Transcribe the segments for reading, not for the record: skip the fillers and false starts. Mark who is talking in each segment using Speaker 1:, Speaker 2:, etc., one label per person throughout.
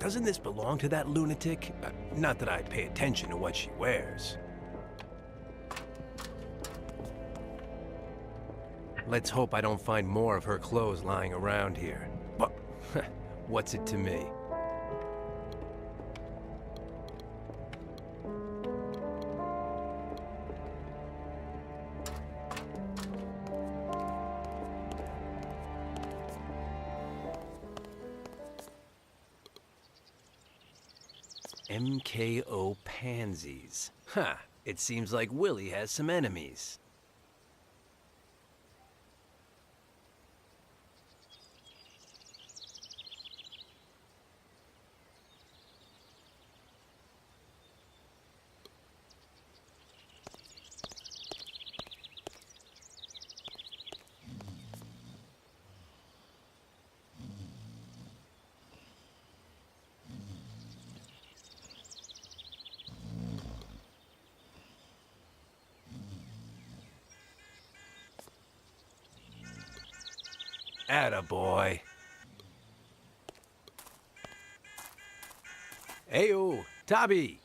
Speaker 1: Doesn't this belong to that lunatic? Not that I pay attention to what she wears. Let's hope I don't find more of her clothes lying around here. But what's it to me? MKO pansies. Huh, it seems like Willie has some enemies. Attaboy. Heyo, Tabby!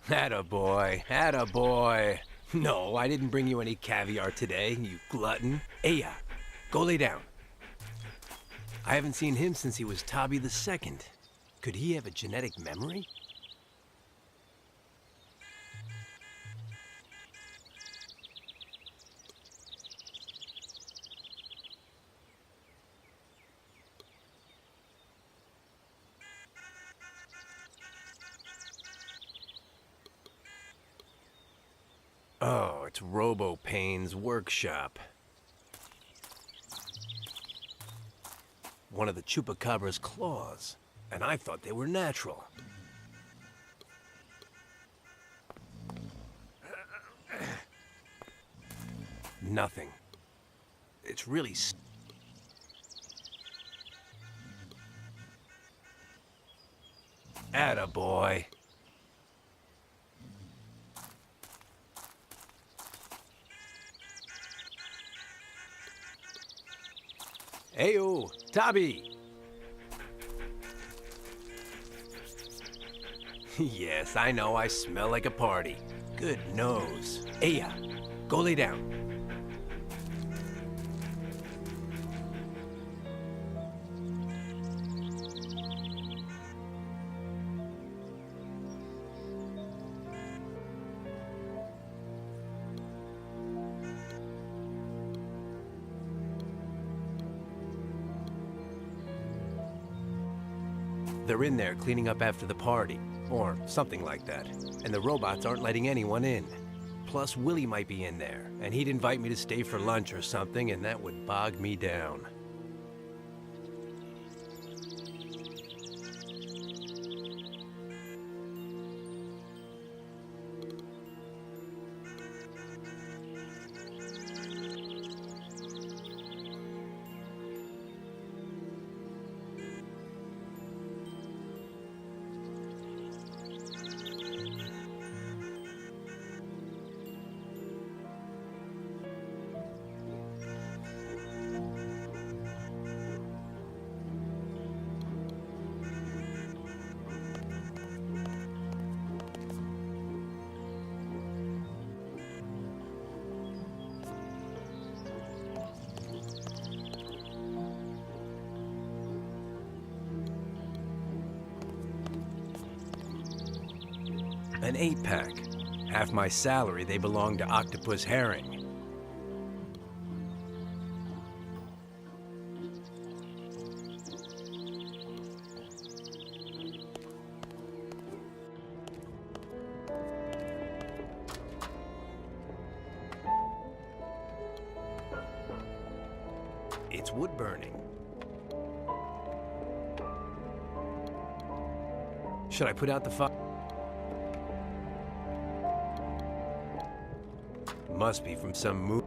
Speaker 1: Attaboy, attaboy. No, I didn't bring you any caviar today, you glutton. Aya, go lay down. I haven't seen him since he was Tabby the Second. Could he have a genetic memory? Oh, it's Robo-Pain's workshop. One of the Chupacabra's claws, and I thought they were natural. Nothing. It's really Attaboy. Heyo, Tabby! Yes, I know I smell like a party. Good nose. Aya, go lay down. They're in there cleaning up after the party, or something like that, and the robots aren't letting anyone in. Plus, Willie might be in there, and he'd invite me to stay for lunch or something, and that would bog me down. An 8-pack. Half my salary, they belong to Octopus Herring. It's wood burning. Should I put out the fire? Must be from some move.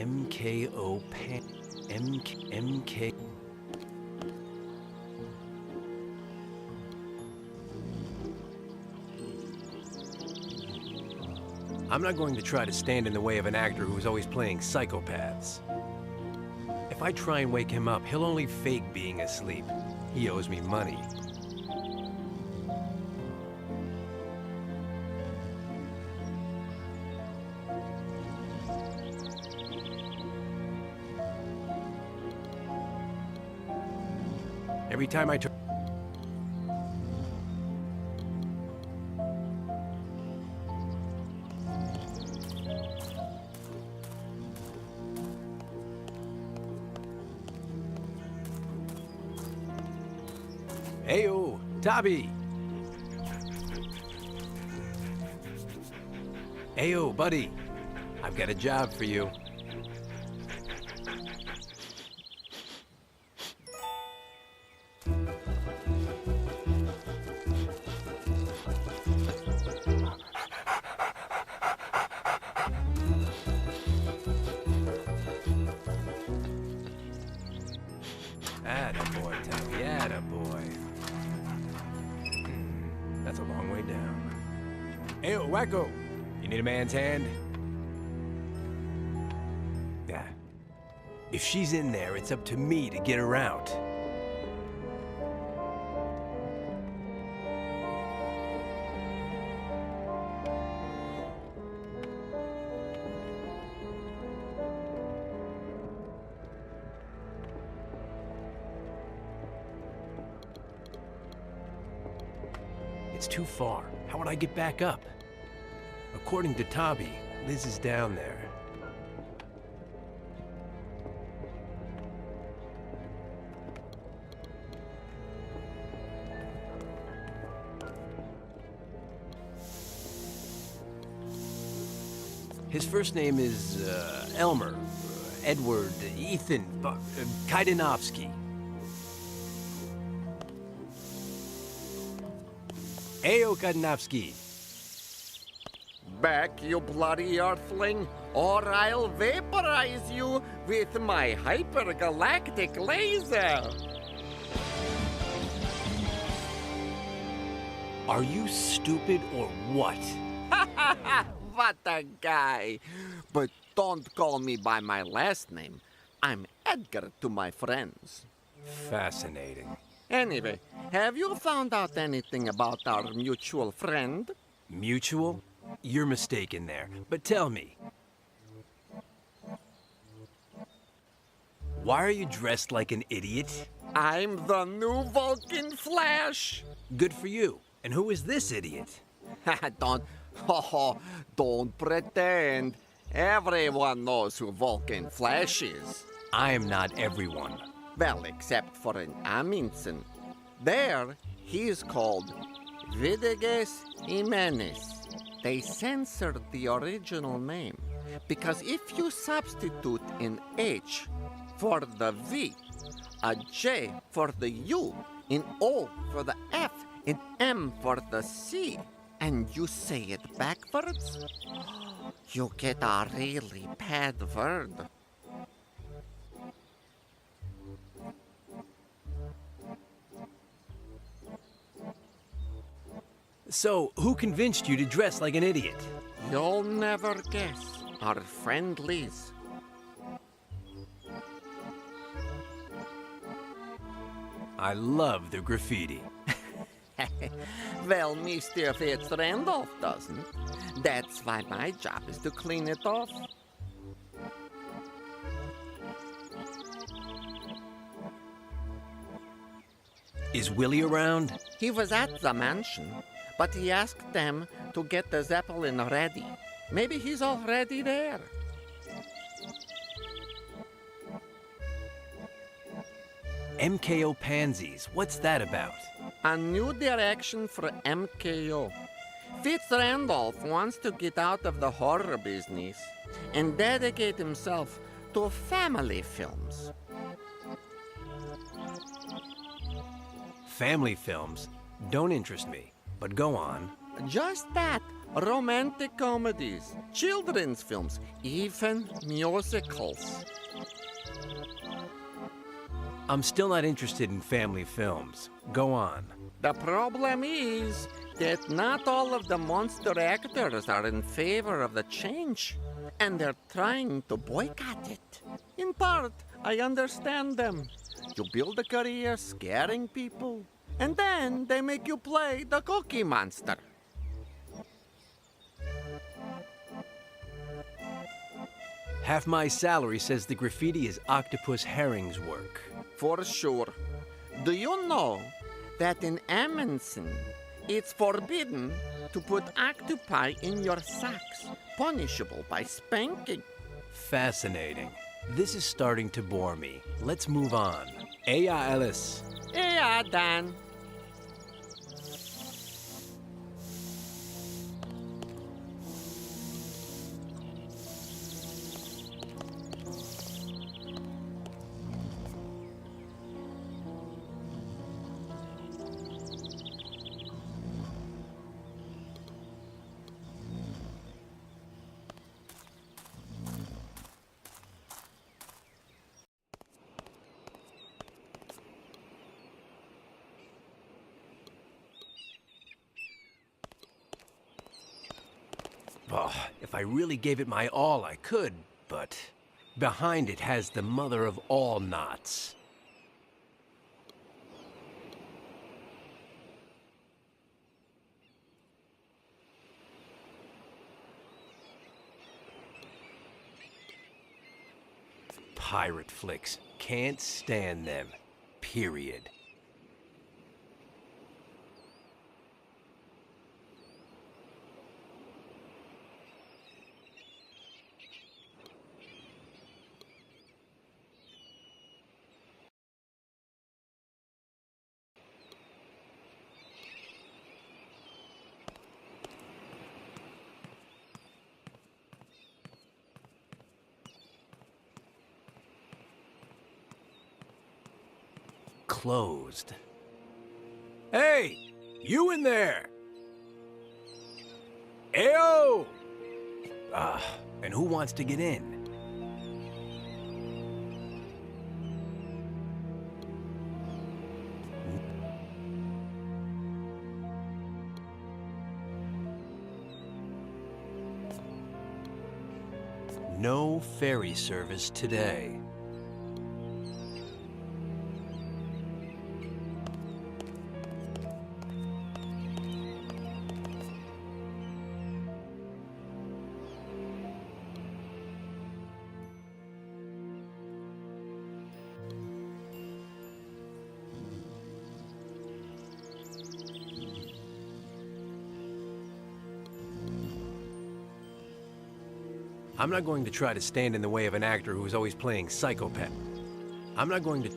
Speaker 1: MKO Pan... MK... I'm not going to try to stand in the way of an actor who's always playing psychopaths. If I try and wake him up, he'll only fake being asleep. He owes me money. Every time I turn... Heyo, Tobby! Heyo, buddy. I've got a job for you. Attaboy, Tobby, attaboy. That's a long way down. Hey, Wacko! You need a man's hand? Yeah. If she's in there, it's up to me to get her out. It's too far. How would I get back up? According to Tobby, Liz is down there. His first name is Elmer, Edward, Ethan, Kaidanovsky. Heyo, Kaidanovsky.
Speaker 2: Back, you bloody earthling, or I'll vaporize you with my hypergalactic laser.
Speaker 1: Are you stupid or what?
Speaker 2: What a guy. But don't call me by my last name. I'm Edgar to my friends.
Speaker 1: Fascinating.
Speaker 2: Anyway, have you found out anything about our mutual friend?
Speaker 1: Mutual? You're mistaken there. But tell me. Why are you dressed like an idiot?
Speaker 2: I'm the new Vulcan Flash.
Speaker 1: Good for you. And who is this idiot?
Speaker 2: Don't pretend. Everyone knows who Vulcan Flash is.
Speaker 1: I am not everyone.
Speaker 2: Well, except for an Amundsen. There, he is called Vidges Jimenez. They censored the original name because if you substitute an H for the V, a J for the U, an O for the F, an M for the C, and you say it backwards, you get a really bad word.
Speaker 1: So, who convinced you to dress like an idiot?
Speaker 2: You'll never guess. Our friend Liz.
Speaker 1: I love the graffiti.
Speaker 2: Well, Mr. Fitz-Randolph doesn't. That's why my job is to clean it off.
Speaker 1: Is Willie around?
Speaker 2: He was at the mansion, but he asked them to get the Zeppelin ready. Maybe he's already there.
Speaker 1: MKO Pansies, what's that about?
Speaker 2: A new direction for MKO. Fitz-Randolph wants to get out of the horror business and dedicate himself to family films.
Speaker 1: Family films don't interest me, but go on.
Speaker 2: Just that, romantic comedies, children's films, even musicals.
Speaker 1: I'm still not interested in family films. Go on.
Speaker 2: The problem is that not all of the monster actors are in favor of the change, and they're trying to boycott it. In part, I understand them. You build a career scaring people, and then they make you play the Cookie Monster.
Speaker 1: Half my salary says the graffiti is Octopus Herring's work.
Speaker 2: For sure. Do you know that in Amundsen, it's forbidden to put octopi in your socks, punishable by spanking?
Speaker 1: Fascinating. This is starting to bore me. Let's move on. Aya Ellis.
Speaker 2: Yeah, Dan.
Speaker 1: Oh, if I really gave it my all, I could, but behind it has the mother of all knots. Pirate flicks. Can't stand them. Period. Closed. Hey! You in there! Ayo! And who wants to get in? No ferry service today. I'm not going to try to stand in the way of an actor who's always playing psychopath. I'm not going to...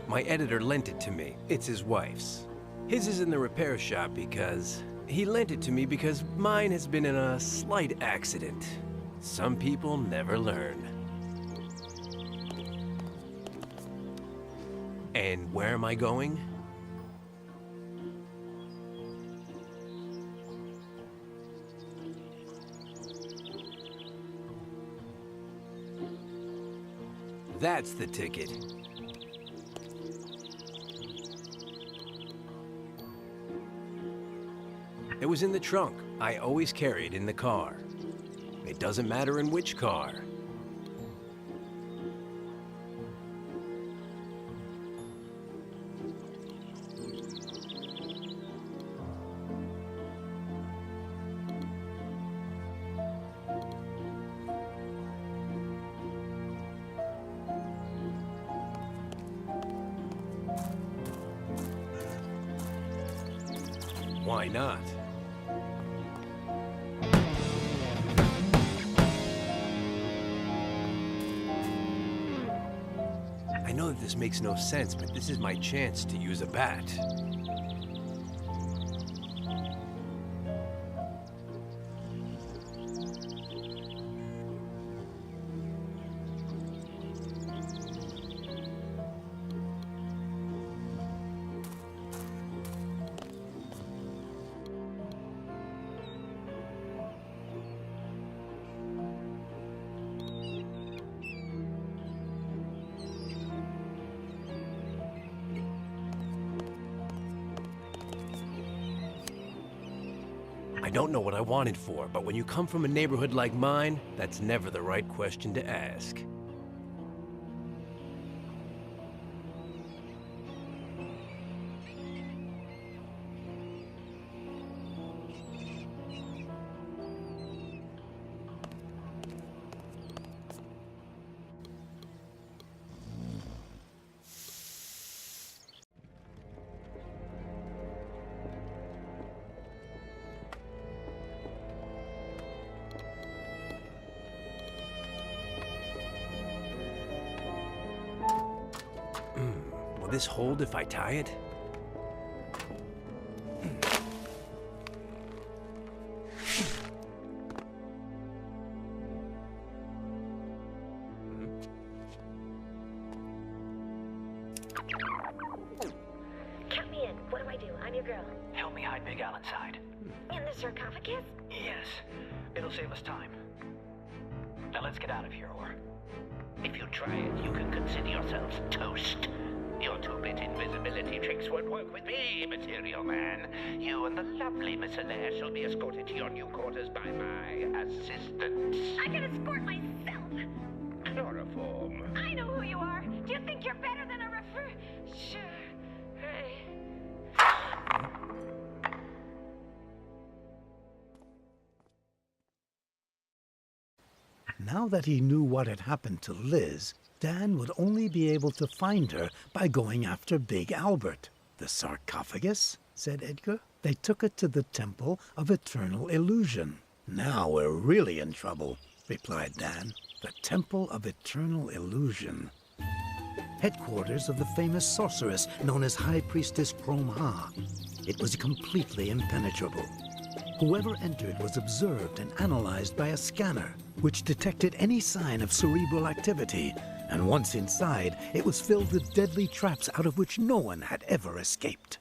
Speaker 1: My editor lent it to me. It's his wife's. His is in the repair shop because... He lent it to me because mine has been in a slight accident. Some people never learn. And where am I going? That's the ticket. It was in the trunk. I always carry it in the car. It doesn't matter in which car. Why not? know that this makes no sense, but this is my chance to use a bat. I don't know what I wanted for, but when you come from a neighborhood like mine, that's never the right question to ask. Will this hold if I tie it?
Speaker 3: Count me in. What do I do? I'm your girl.
Speaker 4: Help me hide Big Al inside.
Speaker 3: In the sarcophagus?
Speaker 4: Yes. It'll save us time. Now let's get out of here, or...
Speaker 5: If you try it, you can consider yourselves toast. Your two-bit invisibility tricks won't work with me, Material Man. You and the lovely Miss Alaire shall be escorted to your new quarters by my assistant.
Speaker 3: I can escort myself.
Speaker 5: Chloroform.
Speaker 3: I know who you are. Do you think you're better than a refer... Sure. Hey.
Speaker 6: Now that he knew what had happened to Liz, Dan would only be able to find her by going after Big Albert. The sarcophagus? Said Edgar. They took it to the Temple of Eternal Illusion. Now we're really in trouble, replied Dan. The Temple of Eternal Illusion. Headquarters of the famous sorceress known as High Priestess Chrome-Ha. It was completely impenetrable. Whoever entered was observed and analyzed by a scanner, which detected any sign of cerebral activity, and once inside, it was filled with deadly traps out of which no one had ever escaped.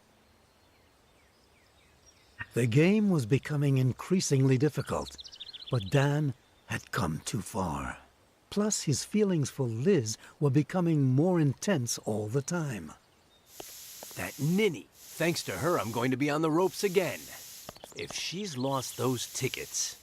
Speaker 6: The game was becoming increasingly difficult, but Dan had come too far. Plus, his feelings for Liz were becoming more intense all the time.
Speaker 1: That ninny. Thanks to her, I'm going to be on the ropes again. If she's lost those tickets...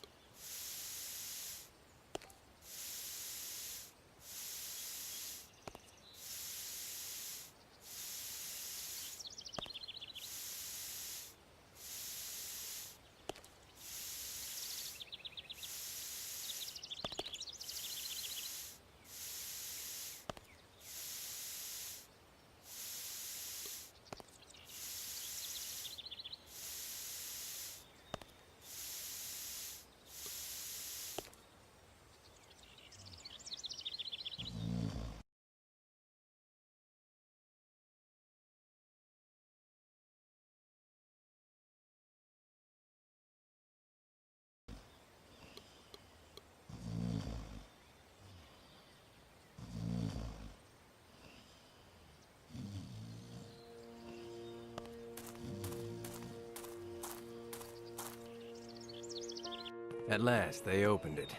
Speaker 1: At last, they opened it.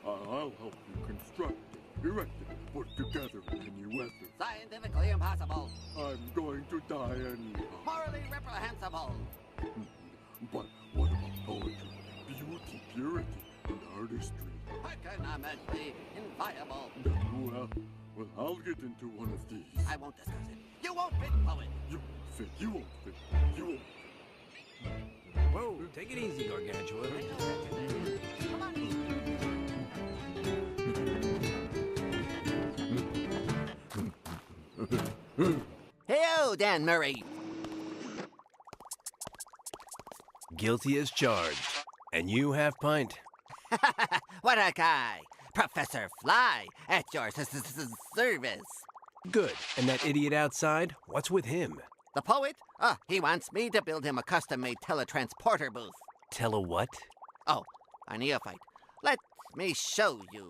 Speaker 7: I'll help you construct it, erect it, put together any weather.
Speaker 2: Scientifically impossible.
Speaker 7: I'm going to die anyhow.
Speaker 2: Morally reprehensible.
Speaker 7: But what about poetry, beauty, purity, and artistry?
Speaker 2: Economically inviolable.
Speaker 7: Well, I'll get into one of these.
Speaker 2: I won't discuss it. You won't fit, poet.
Speaker 7: You won't fit, you won't fit, you won't fit.
Speaker 1: Whoa, take it easy, Gargantua.
Speaker 2: Come on. Hey-o, Dan Murray.
Speaker 1: Guilty as charged. And you, Half-Pint?
Speaker 2: What a guy. Professor Fly, at your service.
Speaker 1: Good. And that idiot outside? What's with him?
Speaker 2: The poet? He wants me to build him a custom-made teletransporter booth.
Speaker 1: Tell a what?
Speaker 2: Oh, a neophyte. Let me show you.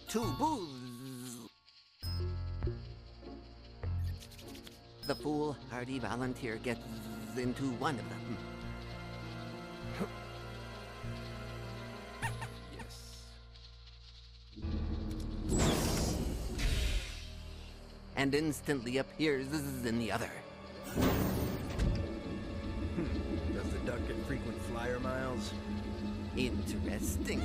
Speaker 2: Two booths. The foolhardy volunteer gets into one of them. And instantly appears in the other.
Speaker 1: Does the duck get frequent flyer miles?
Speaker 2: Interesting.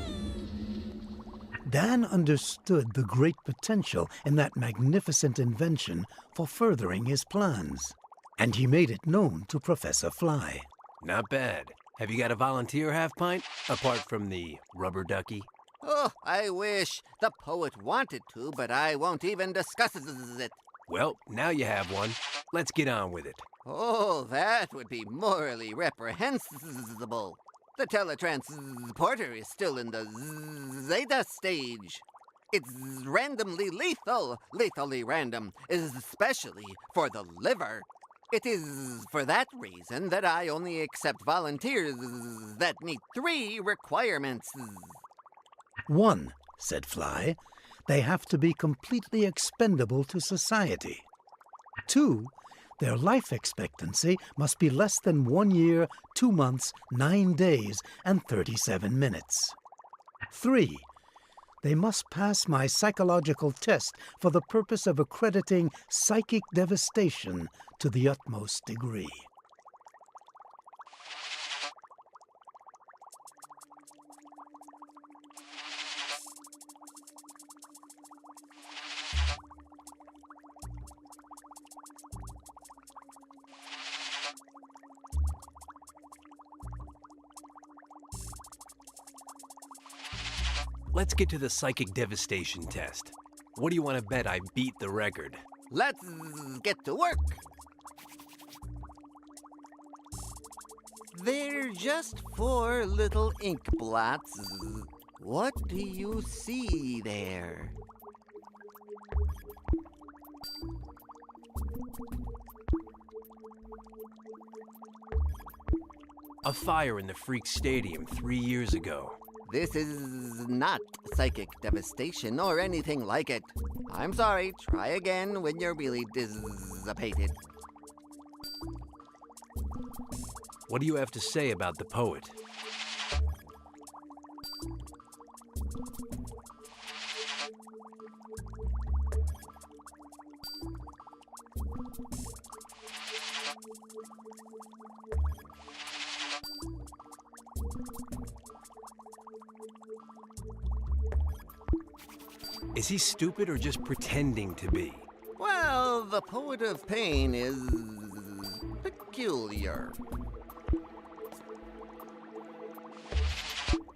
Speaker 6: Dan understood the great potential in that magnificent invention for furthering his plans, and he made it known to Professor Fly.
Speaker 1: Not bad. Have you got a volunteer half-pint? Apart from the rubber ducky?
Speaker 2: Oh, I wish the poet wanted to, but I won't even discuss it.
Speaker 1: Well, now you have one. Let's get on with it.
Speaker 2: Oh, that would be morally reprehensible. The teletransporter is still in the Zeta stage. It's randomly lethal, lethally random, especially for the liver. It is for that reason that I only accept volunteers that meet 3 requirements.
Speaker 6: 1, said Fly, they have to be completely expendable to society. 2, their life expectancy must be less than 1 year, 2 months, 9 days, and 37 minutes. 3, they must pass my psychological test for the purpose of accrediting psychic devastation to the utmost degree.
Speaker 1: Let's get to the psychic devastation test. What do you want to bet I beat the record?
Speaker 2: Let's get to work. They're just 4 little ink blots. What do you see there?
Speaker 1: A fire in the Freak Stadium 3 years ago.
Speaker 2: This is not psychic devastation or anything like it. I'm sorry, try again when you're really dissipated.
Speaker 1: What do you have to say about the poet? Is he stupid or just pretending to be?
Speaker 2: Well, the poet of pain is peculiar.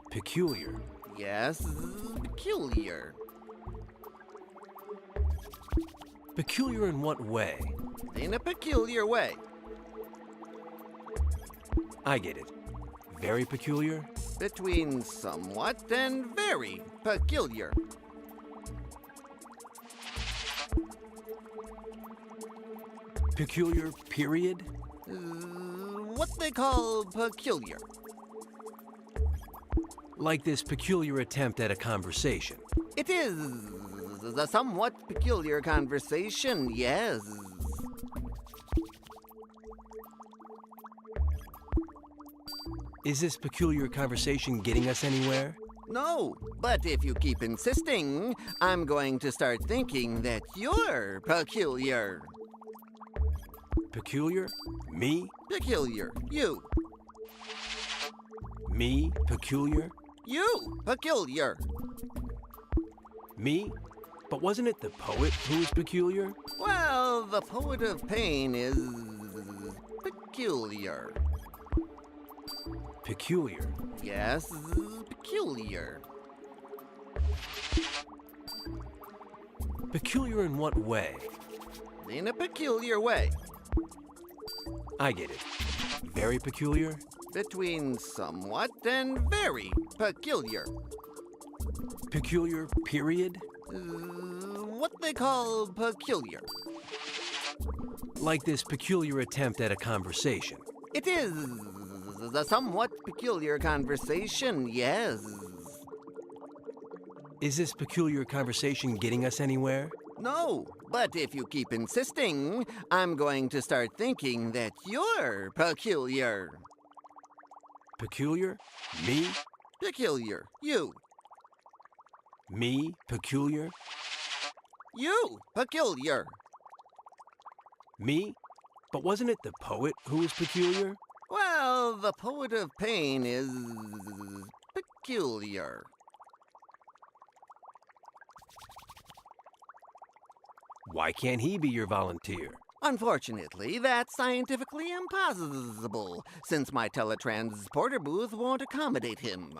Speaker 1: Peculiar.
Speaker 2: Yes, peculiar.
Speaker 1: Peculiar in what way?
Speaker 2: In a peculiar way.
Speaker 1: I get it. Very peculiar?
Speaker 2: Between somewhat and very peculiar.
Speaker 1: Peculiar, period?
Speaker 2: What they call peculiar.
Speaker 1: Like this peculiar attempt at a conversation.
Speaker 2: It is a somewhat peculiar conversation, yes.
Speaker 1: Is this peculiar conversation getting us anywhere?
Speaker 2: No, but if you keep insisting, I'm going to start thinking that you're peculiar.
Speaker 1: Peculiar? Me?
Speaker 2: Peculiar. You.
Speaker 1: Me? Peculiar?
Speaker 2: You. Peculiar.
Speaker 1: Me? But wasn't it the poet who was peculiar?
Speaker 2: Well, the poet of pain is peculiar.
Speaker 1: Peculiar.
Speaker 2: Yes, peculiar.
Speaker 1: Peculiar in what way?
Speaker 2: In a peculiar way.
Speaker 1: I get it. Very peculiar?
Speaker 2: between somewhat and very peculiar.
Speaker 1: Peculiar period?
Speaker 2: What they call peculiar.
Speaker 1: Like this peculiar attempt at a conversation.
Speaker 2: It is a somewhat peculiar conversation, yes.
Speaker 1: Is this peculiar conversation getting us anywhere?
Speaker 2: No, but if you keep insisting, I'm going to start thinking that you're peculiar.
Speaker 1: Peculiar? Me?
Speaker 2: Peculiar. You.
Speaker 1: Me? Peculiar?
Speaker 2: You. Peculiar.
Speaker 1: Me? But wasn't it the poet who was peculiar?
Speaker 2: Well, the poet of pain is peculiar.
Speaker 1: Why can't he be your volunteer?
Speaker 2: Unfortunately, that's scientifically impossible, since my teletransporter booth won't accommodate him.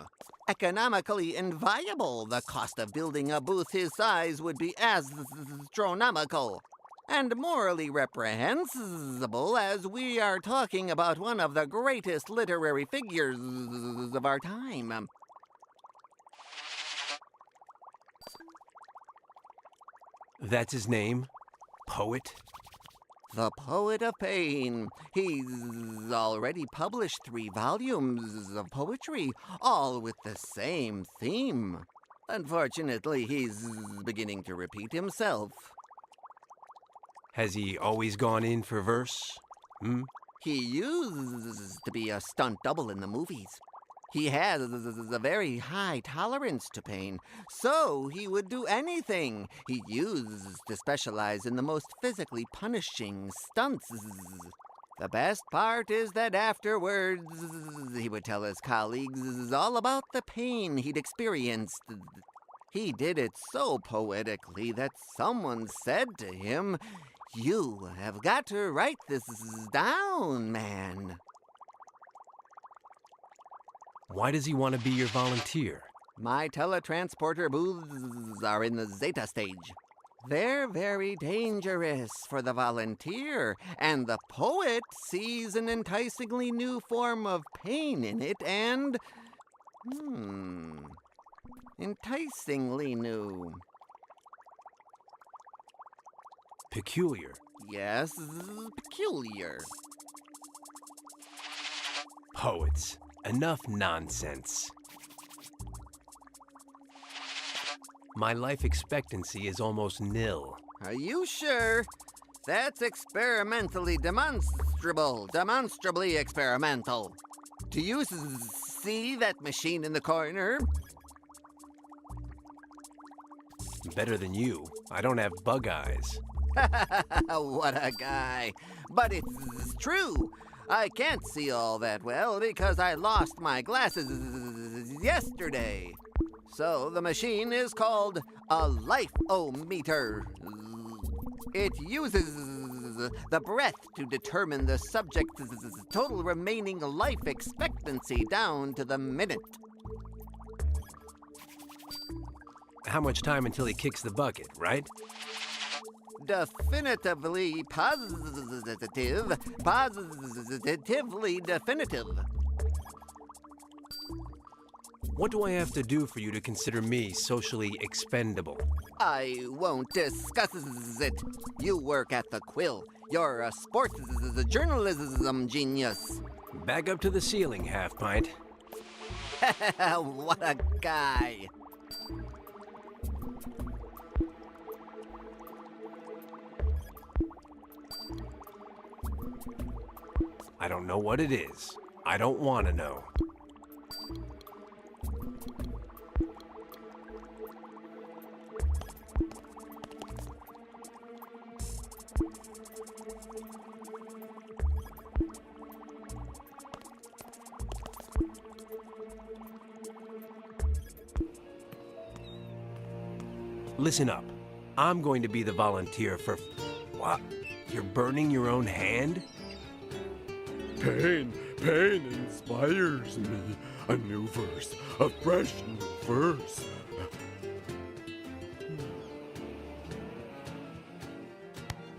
Speaker 2: Economically inviable, the cost of building a booth his size would be astronomical. And morally reprehensible, as we are talking about one of the greatest literary figures of our time.
Speaker 1: That's his name? Poet?
Speaker 2: The Poet of Pain. He's already published 3 volumes of poetry, all with the same theme. Unfortunately, he's beginning to repeat himself.
Speaker 1: Has he always gone in for verse?
Speaker 2: He used to be a stunt double in the movies. He has a very high tolerance to pain, so he would do anything. He used to specialize in the most physically punishing stunts. The best part is that afterwards, he would tell his colleagues all about the pain he'd experienced. He did it so poetically that someone said to him, "You have got to write this down, man."
Speaker 1: Why does he want to be your volunteer?
Speaker 2: My teletransporter booths are in the Zeta stage. They're very dangerous for the volunteer, and the poet sees an enticingly new form of pain in it, and... enticingly new.
Speaker 1: Peculiar.
Speaker 2: Yes, peculiar.
Speaker 1: Poets. Enough nonsense. My life expectancy is almost nil.
Speaker 2: Are you sure? That's experimentally demonstrably experimental. Do you see that machine in the corner?
Speaker 1: Better than you. I don't have bug eyes.
Speaker 2: What a guy. But it's true. I can't see all that well because I lost my glasses yesterday. So the machine is called a life-o-meter. It uses the breath to determine the subject's total remaining life expectancy down to the minute.
Speaker 1: How much time until he kicks the bucket, right?
Speaker 2: Definitively positive. Positively definitive.
Speaker 1: What do I have to do for you to consider me socially expendable?
Speaker 2: I won't discuss it. You work at the Quill. You're a sports journalism genius.
Speaker 1: Back up to the ceiling, Half Pint.
Speaker 2: What a guy.
Speaker 1: I don't know what it is. I don't want to know. Listen up. I'm going to be the volunteer for... What? You're burning your own hand?
Speaker 7: Pain inspires me. A new verse, a fresh new verse.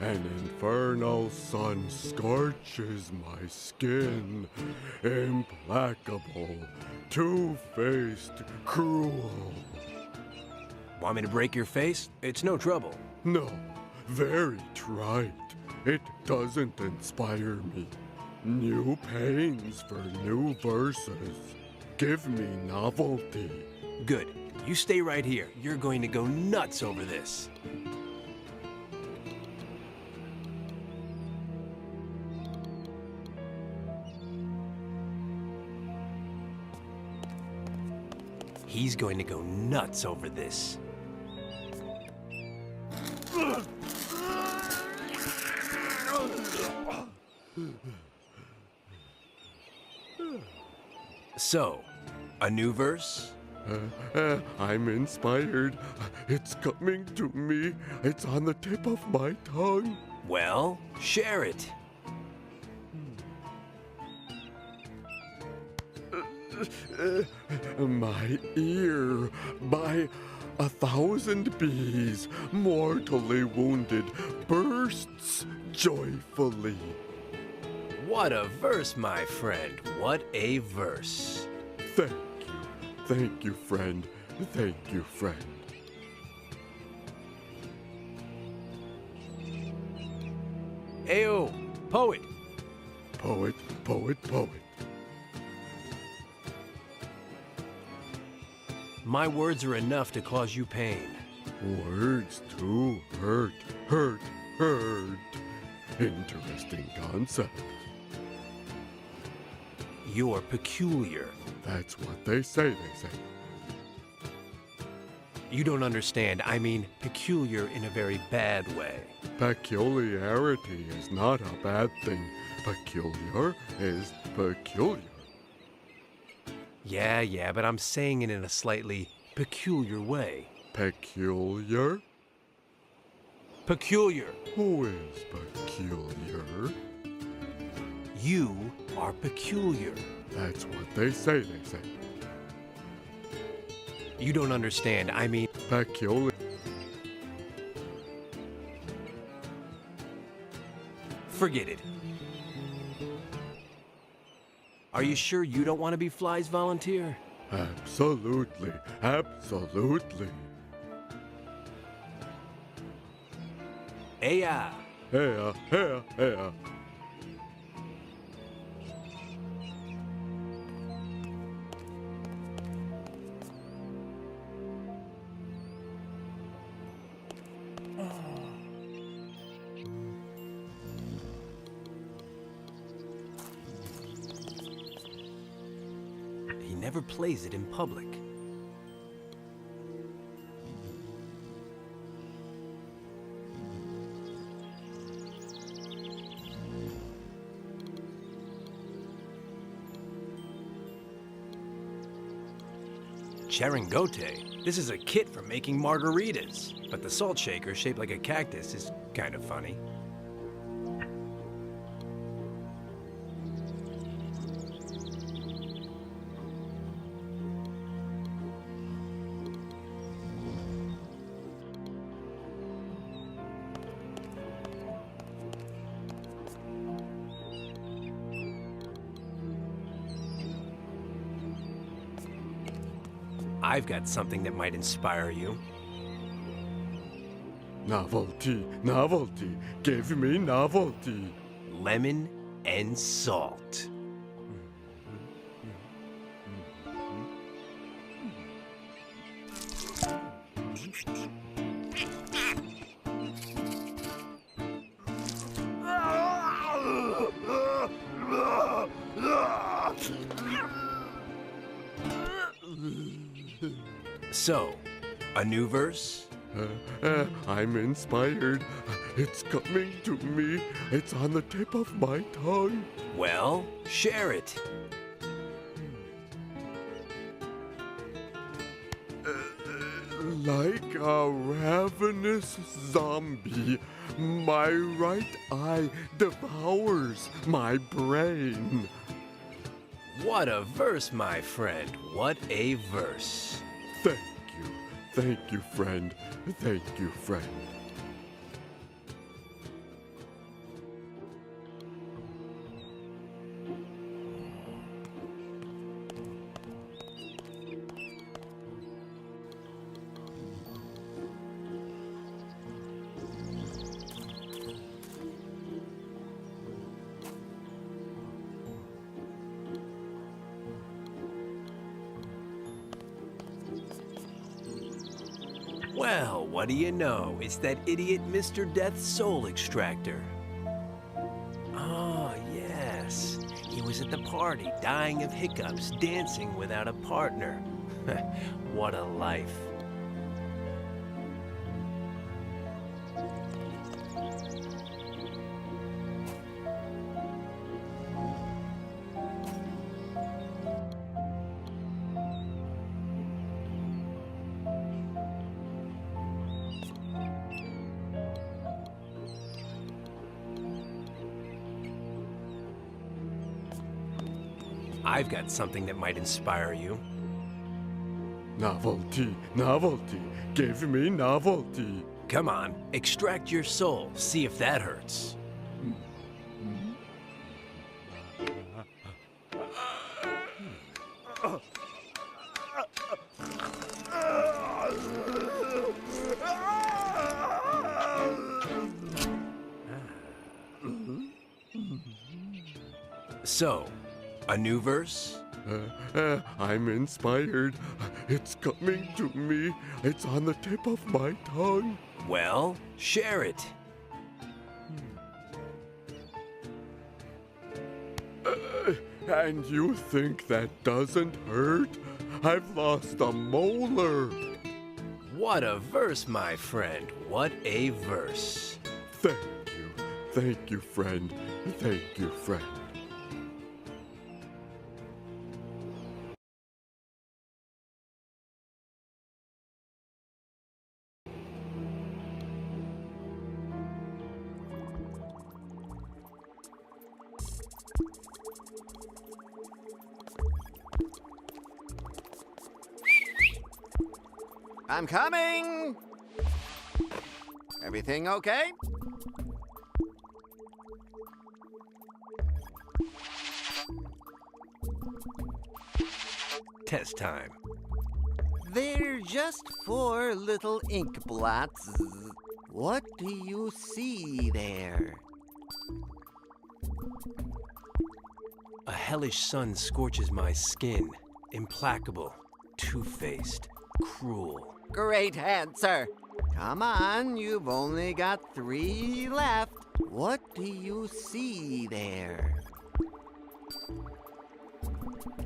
Speaker 7: An infernal sun scorches my skin. Implacable, two-faced, cruel.
Speaker 1: Want me to break your face? It's no trouble.
Speaker 7: No, very trite. It doesn't inspire me. New pains for new verses. Give me novelty.
Speaker 1: Good. You stay right here. You're going to go nuts over this. He's going to go nuts over this. So, a new verse?
Speaker 7: I'm inspired. It's coming to me. It's on the tip of my tongue.
Speaker 1: Well, share it.
Speaker 7: My ear, by 1,000 bees, mortally wounded, bursts joyfully.
Speaker 1: What a verse, my friend. What a verse.
Speaker 7: Thank you. Thank you, friend. Thank you, friend.
Speaker 1: Ayo, poet.
Speaker 7: Poet, poet, poet.
Speaker 1: My words are enough to cause you pain.
Speaker 7: Words too hurt, hurt, hurt. Interesting concept.
Speaker 1: You're peculiar.
Speaker 7: That's what they say,
Speaker 1: You don't understand. I mean, peculiar in a very bad way.
Speaker 7: Peculiarity is not a bad thing. Peculiar is peculiar.
Speaker 1: Yeah, but I'm saying it in a slightly peculiar way.
Speaker 7: Peculiar?
Speaker 1: Peculiar.
Speaker 7: Who is peculiar?
Speaker 1: You are peculiar.
Speaker 7: That's what they say,
Speaker 1: You don't understand. I mean,
Speaker 7: Peculiar.
Speaker 1: forget it. Are you sure you don't want to be Fly's volunteer?
Speaker 7: Absolutely, absolutely.
Speaker 1: Aya.
Speaker 7: Hey, hey.
Speaker 1: He never plays it in public. Charingote? This is a kit for making margaritas. But the salt shaker shaped like a cactus is kind of funny. I've got something that might inspire you.
Speaker 7: Novelty, novelty. Give me novelty.
Speaker 1: Lemon and salt. So, a new verse?
Speaker 7: I'm inspired. It's coming to me. It's on the tip of my tongue.
Speaker 1: Well, share it.
Speaker 7: Like a ravenous zombie, my right eye devours my brain.
Speaker 1: What a verse, my friend. What a verse.
Speaker 7: Thank you, friend. Thank you, friend.
Speaker 1: what do you know? It's that idiot Mr. Death's soul extractor. Oh, yes. He was at the party, dying of hiccups, dancing without a partner. What a life. I've got something that might inspire you.
Speaker 7: Novelty, novelty. Give me novelty.
Speaker 1: Come on, extract your soul. See if that hurts. So, a new verse?
Speaker 7: I'm inspired. It's coming to me. It's on the tip of my tongue.
Speaker 1: Well, share it.
Speaker 7: And you think that doesn't hurt? I've lost a molar.
Speaker 1: What a verse, my friend. What a verse.
Speaker 7: Thank you. Thank you, friend. Thank you, friend.
Speaker 2: I'm coming! Everything okay?
Speaker 1: Test time.
Speaker 2: They're just 4 little ink blots. What do you see there?
Speaker 1: A hellish sun scorches my skin. Implacable, two-faced, cruel.
Speaker 2: Great answer. Come on, you've only got 3 left. What do you see there?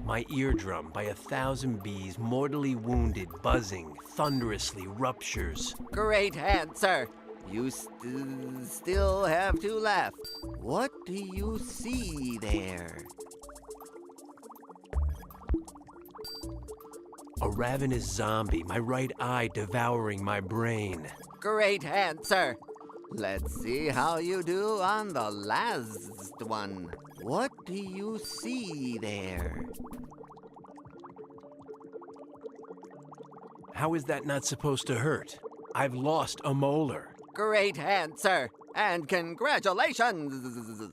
Speaker 1: My eardrum, by 1,000 bees, mortally wounded, buzzing, thunderously ruptures.
Speaker 2: Great answer. You still have 2 left. What do you see there?
Speaker 1: A ravenous zombie, my right eye devouring my brain.
Speaker 2: Great answer. Let's see how you do on the last one. What do you see there?
Speaker 1: How is that not supposed to hurt? I've lost a molar.
Speaker 2: Great answer. And congratulations,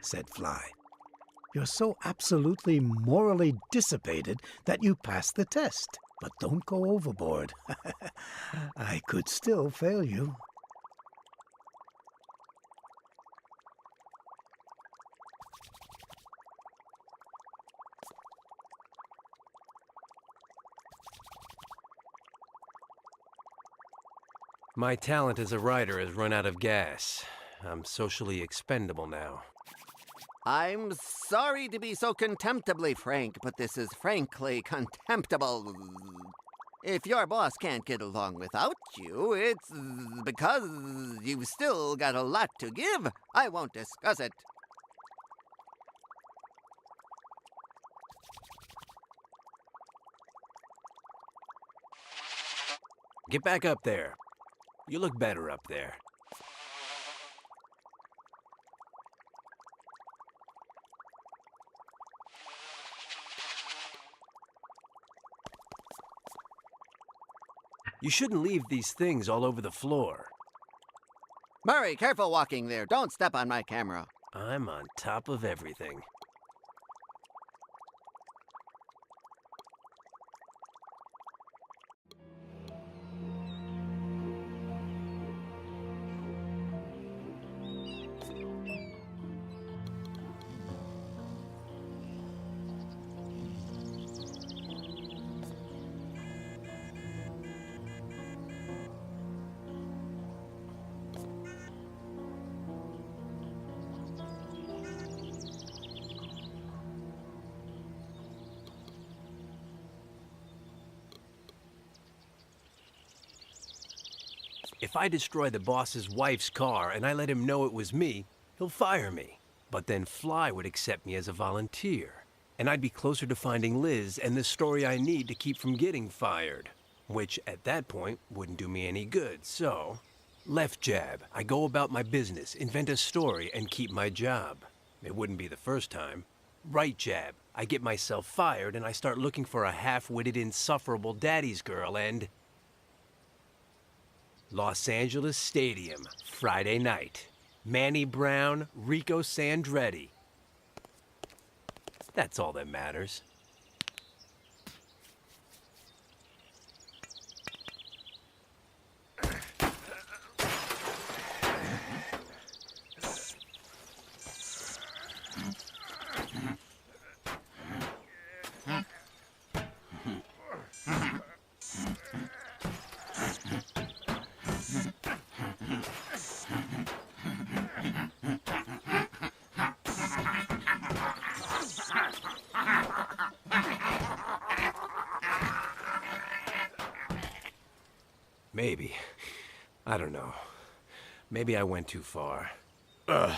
Speaker 6: said Fly. You're so absolutely morally dissipated that you passed the test. But don't go overboard. I could still fail you.
Speaker 1: My talent as a writer has run out of gas. I'm socially expendable now.
Speaker 2: I'm sorry to be so contemptibly frank, but this is frankly contemptible. If your boss can't get along without you, it's because you've still got a lot to give. I won't discuss it.
Speaker 1: Get back up there. You look better up there. You shouldn't leave these things all over the floor.
Speaker 2: Murray, careful walking there. Don't step on my camera.
Speaker 1: I'm on top of everything. If I destroy the boss's wife's car and I let him know it was me, he'll fire me. But then Fly would accept me as a volunteer. And I'd be closer to finding Liz and the story I need to keep from getting fired. Which, at that point, wouldn't do me any good, so... Left jab, I go about my business, invent a story, and keep my job. It wouldn't be the first time. Right jab, I get myself fired and I start looking for a half-witted, insufferable daddy's girl and... Los Angeles Stadium, Friday night. Manny Brown, Rico Sandretti. That's all that matters. Maybe. I don't know. Maybe I went too far. Ugh.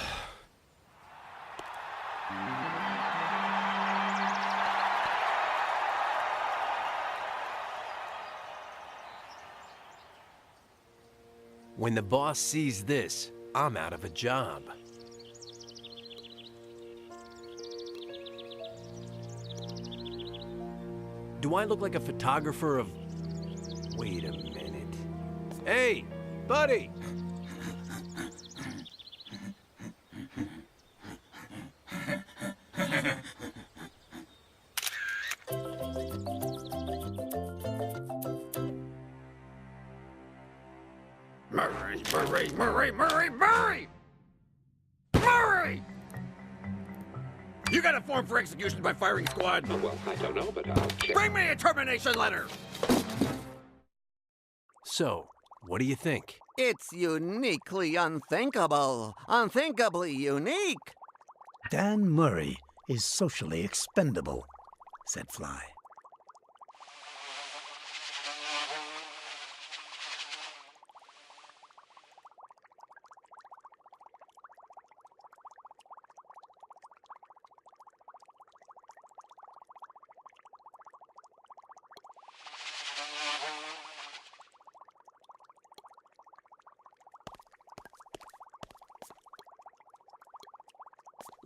Speaker 1: When the boss sees this, I'm out of a job. Do I look like a photographer of... Wait a minute. Hey, buddy!
Speaker 2: Murray, Murray, Murray, Murray, Murray! Murray! You got a form for execution by firing squad?
Speaker 8: Oh, well, I don't know, but I'll check.
Speaker 2: Bring me a termination letter!
Speaker 1: So, what do you think?
Speaker 2: It's uniquely unthinkable. Unthinkably unique.
Speaker 6: Dan Murray is socially expendable, said Fly.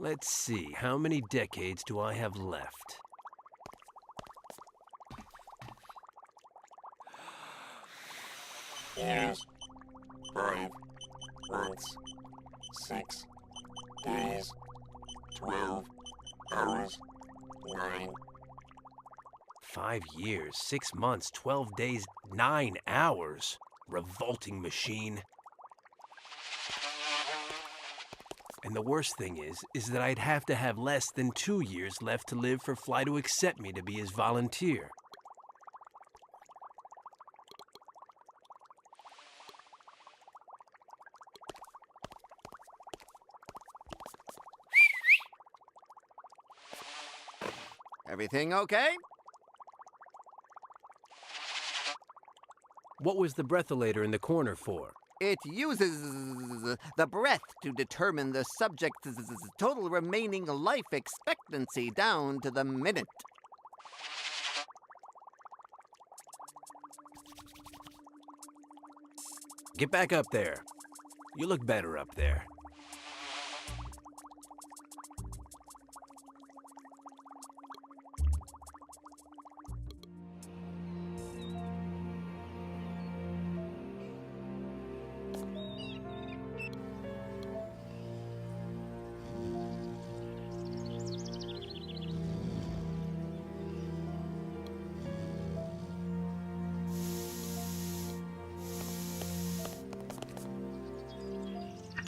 Speaker 1: Let's see, how many decades do I have left?
Speaker 7: Years, 5 months, 6 days, 12 hours, 9.
Speaker 1: 5 years, 6 months, 12 days, 9 hours. Revolting machine. And the worst thing is that I'd have to have less than 2 years left to live for Fly to accept me to be his volunteer.
Speaker 2: Everything okay?
Speaker 1: What was the breathalyzer in the corner for?
Speaker 2: It uses the breath to determine the subject's total remaining life expectancy down to the minute.
Speaker 1: Get back up there. You look better up there.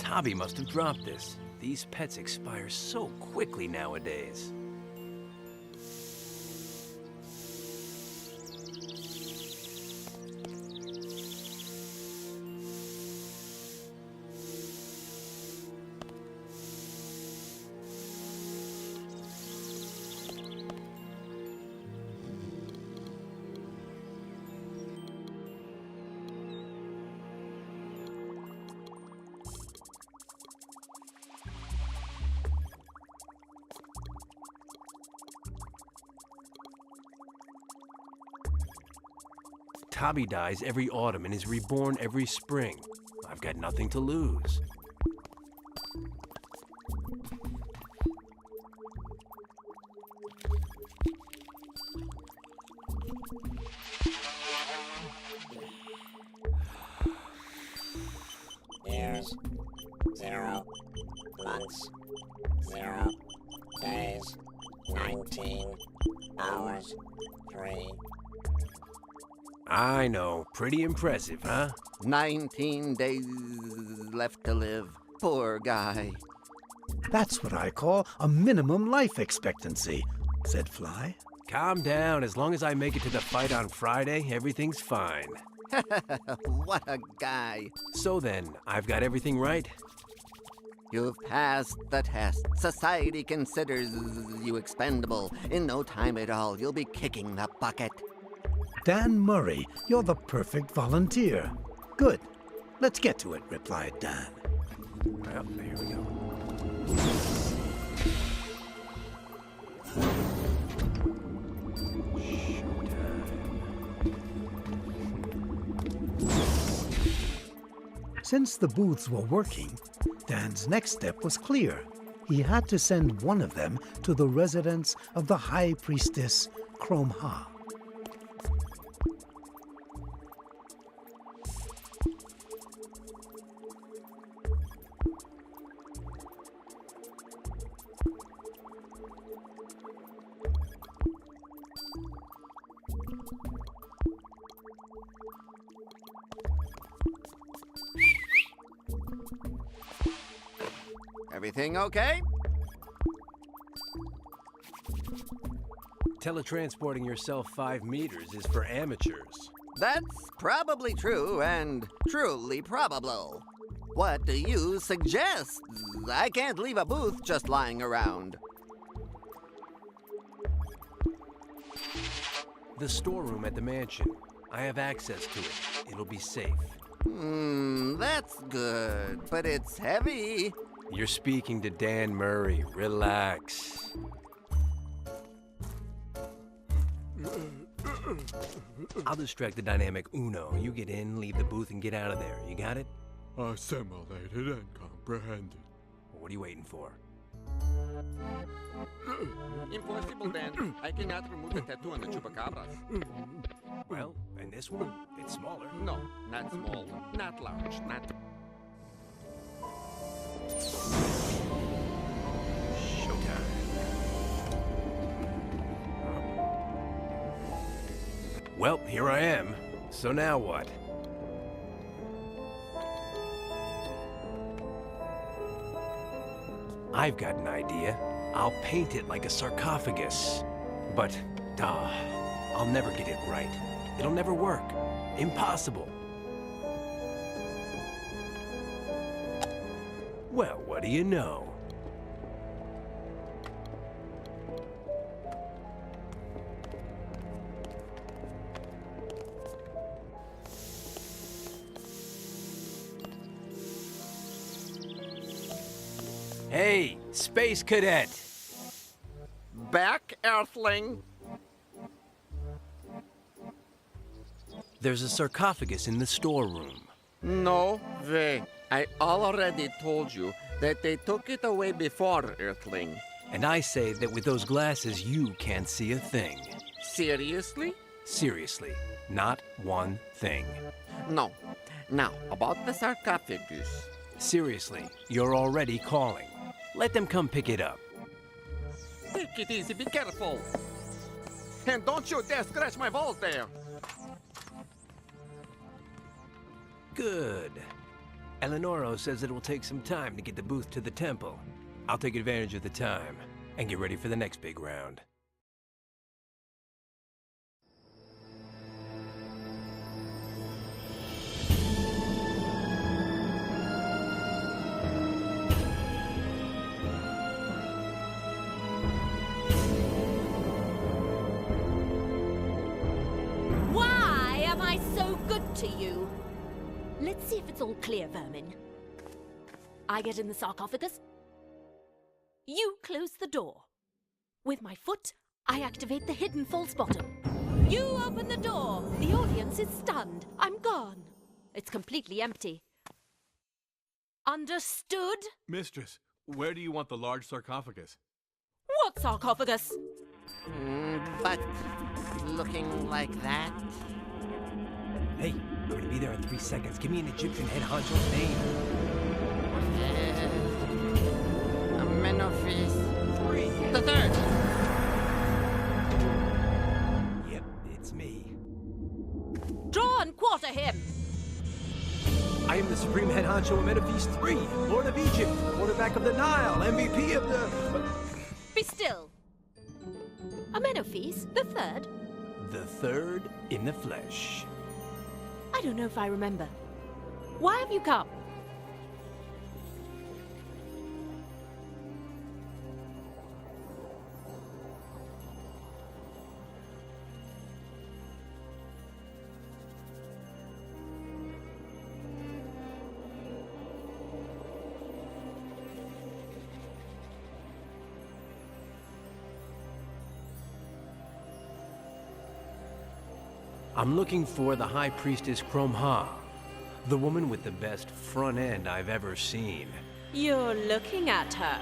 Speaker 1: Hobby must have dropped this. These pets expire so quickly nowadays. Tobby dies every autumn and is reborn every spring. I've got nothing to lose.
Speaker 9: Years, 0 months, 0 days, 19 hours, 3.
Speaker 1: I know. Pretty impressive, huh?
Speaker 2: 19 days left to live. Poor guy.
Speaker 6: That's what I call a minimum life expectancy, said Fly.
Speaker 1: Calm down. As long as I make it to the fight on Friday, everything's fine.
Speaker 2: What a guy.
Speaker 1: So then, I've got everything right?
Speaker 2: You've passed the test. Society considers you expendable. In no time at all, you'll be kicking the bucket.
Speaker 6: Dan Murray, you're the perfect volunteer. Good. Let's get to it, replied Dan.
Speaker 1: Well, here we go.
Speaker 6: Since the booths were working, Dan's next step was clear. He had to send one of them to the residence of the High Priestess Chrome Ha.
Speaker 2: Everything okay?
Speaker 1: Teletransporting yourself 5 meters is for amateurs.
Speaker 2: That's probably true and truly probable. What do you suggest? I can't leave a booth just lying around.
Speaker 1: The storeroom at the mansion. I have access to it. It'll be safe.
Speaker 2: That's good, but it's heavy.
Speaker 1: You're speaking to Dan Murray. Relax. I'll distract the dynamic Uno. You get in, leave the booth, and get out of there. You got it?
Speaker 7: Assimilated and comprehended.
Speaker 1: What are you waiting for?
Speaker 2: Impossible, Dan. I cannot remove the tattoo on the chupacabras.
Speaker 1: Well, and this one, it's smaller.
Speaker 2: No, not small, not large, not...
Speaker 1: Showtime. Well, here I am. So now what? I've got an idea. I'll paint it like a sarcophagus. But, I'll never get it right. It'll never work. Impossible. Well, what do you know? Hey, Space Cadet!
Speaker 2: Back, Earthling!
Speaker 1: There's a sarcophagus in the storeroom.
Speaker 2: No way. I already told you that they took it away before, Earthling.
Speaker 1: And I say that with those glasses, you can't see a thing.
Speaker 2: Seriously?
Speaker 1: Seriously, not one thing.
Speaker 2: No. Now, about the sarcophagus.
Speaker 1: Seriously, you're already calling. Let them come pick it up.
Speaker 2: Take it easy, be careful. And don't you dare scratch my balls there.
Speaker 1: Good. Eleonoro says it will take some time to get the booth to the temple. I'll take advantage of the time and get ready for the next big round.
Speaker 10: Why am I so good to you? Let's see if it's all clear, vermin. I get in the sarcophagus. You close the door. With my foot, I activate the hidden false bottom. You open the door. The audience is stunned. I'm gone. It's completely empty. Understood?
Speaker 11: Mistress, where do you want the large sarcophagus?
Speaker 10: What sarcophagus?
Speaker 2: But looking like that?
Speaker 1: Hey, we're gonna be there in 3 seconds. Give me an Egyptian head honcho's name.
Speaker 2: Amenophis
Speaker 1: III.
Speaker 2: the Third.
Speaker 1: Yep, it's me.
Speaker 10: Draw and quarter him.
Speaker 1: I am the Supreme Head Honcho Amenophis III, Lord of Egypt, quarterback of the Nile, MVP of the...
Speaker 10: Be still. Amenophis the Third?
Speaker 1: The third in the flesh.
Speaker 10: I don't know if I remember. Why have you come?
Speaker 1: I'm looking for the High Priestess Chromha, the woman with the best front end I've ever seen.
Speaker 10: You're looking at her.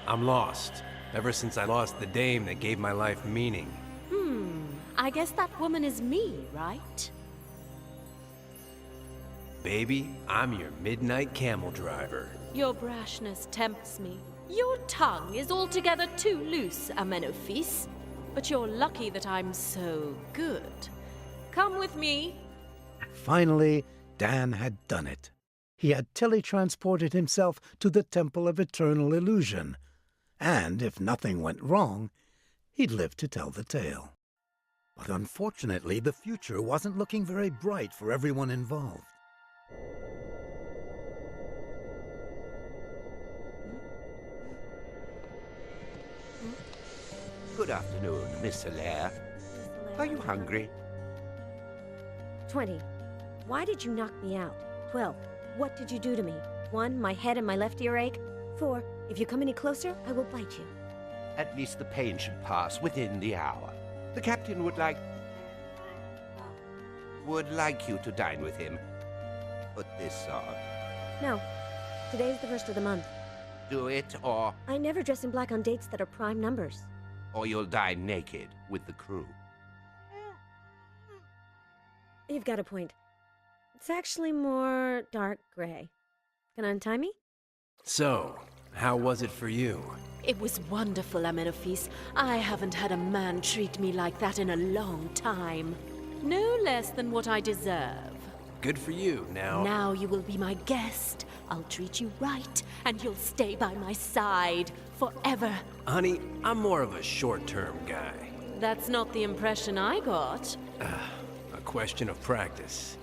Speaker 1: I'm lost, ever since I lost the dame that gave my life meaning.
Speaker 10: I guess that woman is me, right?
Speaker 1: Baby, I'm your midnight camel driver.
Speaker 10: Your brashness tempts me. Your tongue is altogether too loose, Amenophis. But you're lucky that I'm so good. Come with me.
Speaker 6: Finally, Dan had done it. He had teletransported himself to the Temple of Eternal Illusion. And if nothing went wrong, he'd live to tell the tale. But unfortunately, the future wasn't looking very bright for everyone involved.
Speaker 5: Good afternoon, Miss Solaire. Are you hungry?
Speaker 12: 20. Why did you knock me out? 12. What did you do to me? 1. My head and my left ear ache. 4. If you come any closer, I will bite you.
Speaker 5: At least the pain should pass within the hour. The captain would like you to dine with him. Put this on.
Speaker 12: No. Today's the 1st of the month.
Speaker 5: Do it, or
Speaker 12: I never dress in black on dates that are prime numbers.
Speaker 5: you'll die naked with the crew.
Speaker 12: You've got a point. It's actually more dark gray. Can I untie me?
Speaker 1: So, how was it for you?
Speaker 10: It was wonderful, Amenophis. I haven't had a man treat me like that in a long time. No less than what I deserve.
Speaker 1: Good for you.
Speaker 10: Now you will be my guest. I'll treat you right, and you'll stay by my side forever.
Speaker 1: Honey, I'm more of a short-term guy.
Speaker 10: That's not the impression I got.
Speaker 1: A question of practice.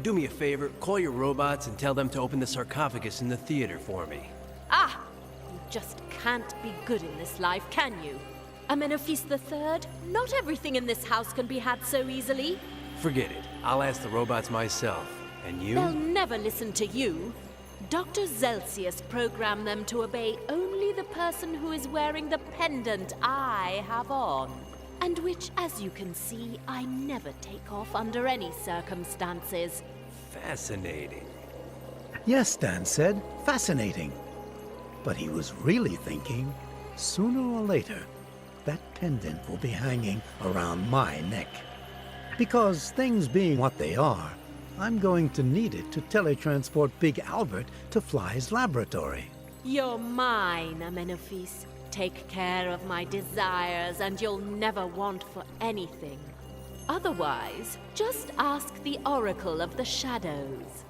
Speaker 1: Do me a favor, call your robots and tell them to open the sarcophagus in the theater for me.
Speaker 10: Ah! You just can't be good in this life, can you? Amenophis III, not everything in this house can be had so easily.
Speaker 1: Forget it. I'll ask the robots myself. And you?
Speaker 10: They'll never listen to you. Dr. Zelsius programmed them to obey only the person who is wearing the pendant I have on. And which, as you can see, I never take off under any circumstances.
Speaker 1: Fascinating.
Speaker 6: Yes, Dan said, fascinating. But he was really thinking, sooner or later, that pendant will be hanging around my neck. Because things being what they are, I'm going to need it to teletransport Big Albert to Fly's laboratory.
Speaker 10: You're mine, Amenophis. Take care of my desires and you'll never want for anything. Otherwise, just ask the Oracle of the Shadows.